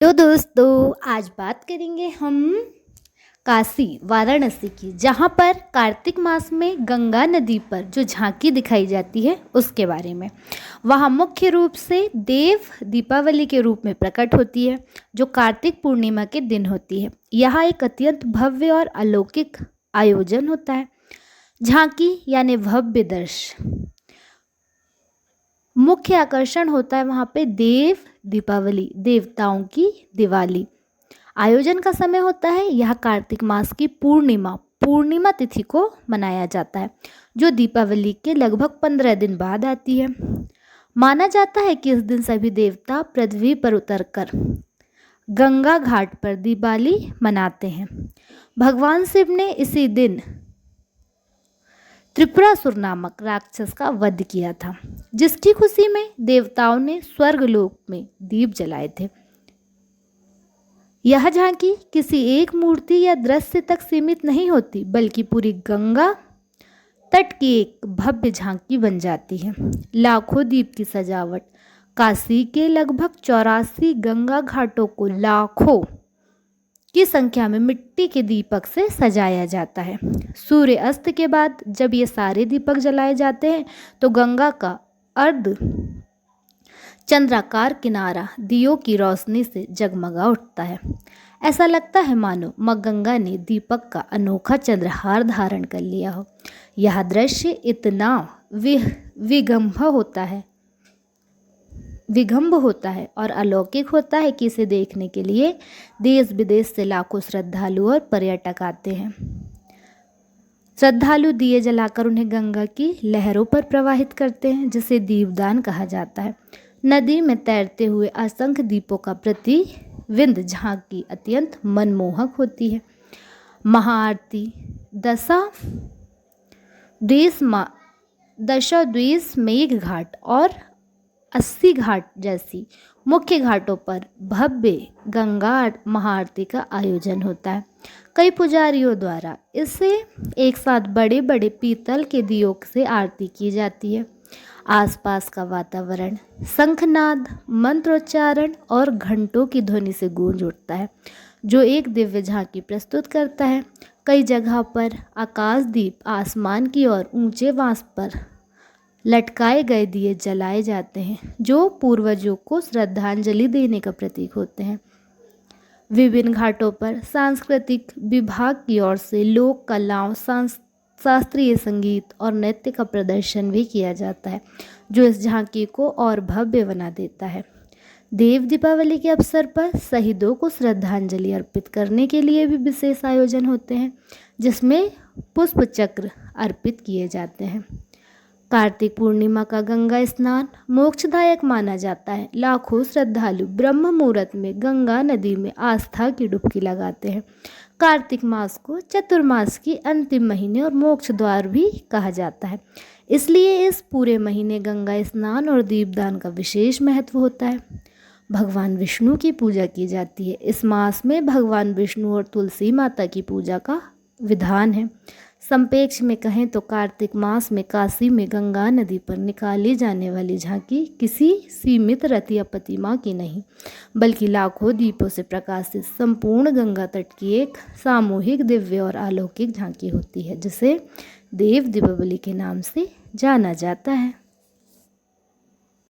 तो दोस्तों आज बात करेंगे हम काशी वाराणसी की, जहाँ पर कार्तिक मास में गंगा नदी पर जो झांकी दिखाई जाती है उसके बारे में। वहाँ मुख्य रूप से देव दीपावली के रूप में प्रकट होती है, जो कार्तिक पूर्णिमा के दिन होती है। यहाँ एक अत्यंत भव्य और अलौकिक आयोजन होता है। झांकी यानी भव्य दृश्य मुख्य आकर्षण होता है। वहाँ पे देव दीपावली, देवताओं की दिवाली। आयोजन का समय होता है यह कार्तिक मास की पूर्णिमा तिथि को मनाया जाता है, जो दीपावली के लगभग 15 दिन बाद आती है। माना जाता है कि इस दिन सभी देवता पृथ्वी पर उतरकर गंगा घाट पर दिवाली मनाते हैं। भगवान शिव ने इसी दिन त्रिपुरासुर नामक राक्षस का वध किया था, जिसकी खुशी में देवताओं ने स्वर्गलोक में दीप जलाए थे। यह झांकी किसी एक मूर्ति या दृश्य तक सीमित नहीं होती, बल्कि पूरी गंगा तट की एक भव्य झांकी बन जाती है। लाखों दीप की सजावट, काशी के लगभग 84 गंगा घाटों को लाखों की संख्या में मिट्टी के दीपक से सजाया जाता है। सूर्य अस्त के बाद जब ये सारे दीपक जलाए जाते हैं तो गंगा का अर्ध चंद्राकार किनारा दियों की रोशनी से जगमगा उठता है। ऐसा लगता है मानो माँ गंगा ने दीपक का अनोखा चंद्रहार धारण कर लिया हो। यह दृश्य इतना विगंभ होता है और अलौकिक होता है कि इसे देखने के लिए देश विदेश से लाखों श्रद्धालु और पर्यटक आते हैं। श्रद्धालु दिए जलाकर उन्हें गंगा की लहरों पर प्रवाहित करते हैं, जिसे दीपदान कहा जाता है। नदी में तैरते हुए असंख्य दीपों का प्रतिबिंब झांकी अत्यंत मनमोहक होती है। महाआरती, दशाद्वीस मेघ घाट और 80 घाट जैसी मुख्य घाटों पर भव्य गंगा महाआरती का आयोजन होता है। कई पुजारियों द्वारा इसे एक साथ बड़े बड़े पीतल के दियों से आरती की जाती है। आसपास का वातावरण शंखनाद, मंत्रोच्चारण और घंटों की ध्वनि से गूंज उठता है, जो एक दिव्य झांकी प्रस्तुत करता है। कई जगह पर आकाशदीप आसमान की ओर ऊंचे बांस पर लटकाए गए दिए जलाए जाते हैं, जो पूर्वजों को श्रद्धांजलि देने का प्रतीक होते हैं। विभिन्न घाटों पर सांस्कृतिक विभाग की ओर से लोक कलाओं, शास्त्रीय संगीत और नृत्य का प्रदर्शन भी किया जाता है, जो इस झांकी को और भव्य बना देता है। देव दीपावली के अवसर पर शहीदों को श्रद्धांजलि अर्पित करने के लिए भी विशेष आयोजन होते हैं, जिसमें पुष्प चक्र अर्पित किए जाते हैं। कार्तिक पूर्णिमा का गंगा स्नान मोक्षदायक माना जाता है। लाखों श्रद्धालु ब्रह्म मुहूर्त में गंगा नदी में आस्था की डुबकी लगाते हैं। कार्तिक मास को चतुर्मास की अंतिम महीने और मोक्ष द्वार भी कहा जाता है, इसलिए इस पूरे महीने गंगा स्नान और दीपदान का विशेष महत्व होता है। भगवान विष्णु की पूजा की जाती है। इस मास में भगवान विष्णु और तुलसी माता की पूजा का विधान है। संक्षेप में कहें तो कार्तिक मास में काशी में गंगा नदी पर निकाली जाने वाली झांकी किसी सीमित रथ या प्रतिमा की नहीं, बल्कि लाखों दीपों से प्रकाशित संपूर्ण गंगा तट की एक सामूहिक दिव्य और अलौकिक झांकी होती है, जिसे देव दीपावली के नाम से जाना जाता है।